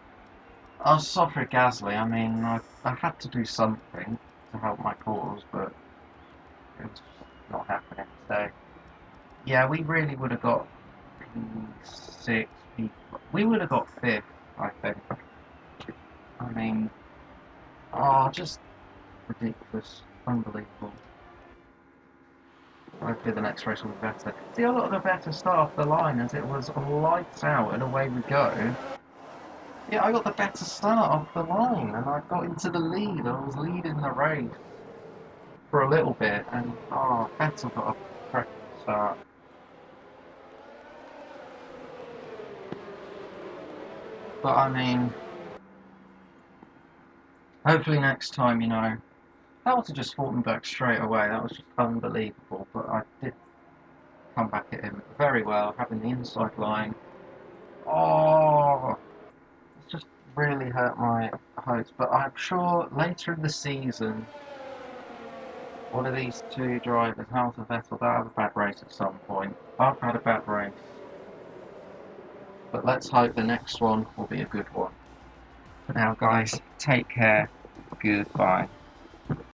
I was sorry for Gasly. I mean, I had to do something to help my cause, but it was not happening today. Yeah, we really would have got P6, we would have got 5th, I think. I mean, oh, just ridiculous, unbelievable. Hopefully the next race will be better. See, a lot of the better start off the line as it was lights out and away we go. Yeah, I got the better start off the line and I got into the lead. I was leading the race for a little bit and oh, Vettel got a correct start. But I mean, hopefully next time, you know, Hamilton just fought me back straight away. That was just unbelievable. But I did come back at him very well, having the inside line. Oh, it's just really hurt my hopes. But I'm sure later in the season, one of these two drivers, Hamilton Vettel, they'll have a bad race at some point. I've had a bad race. But let's hope the next one will be a good one. For now, guys, take care. Goodbye.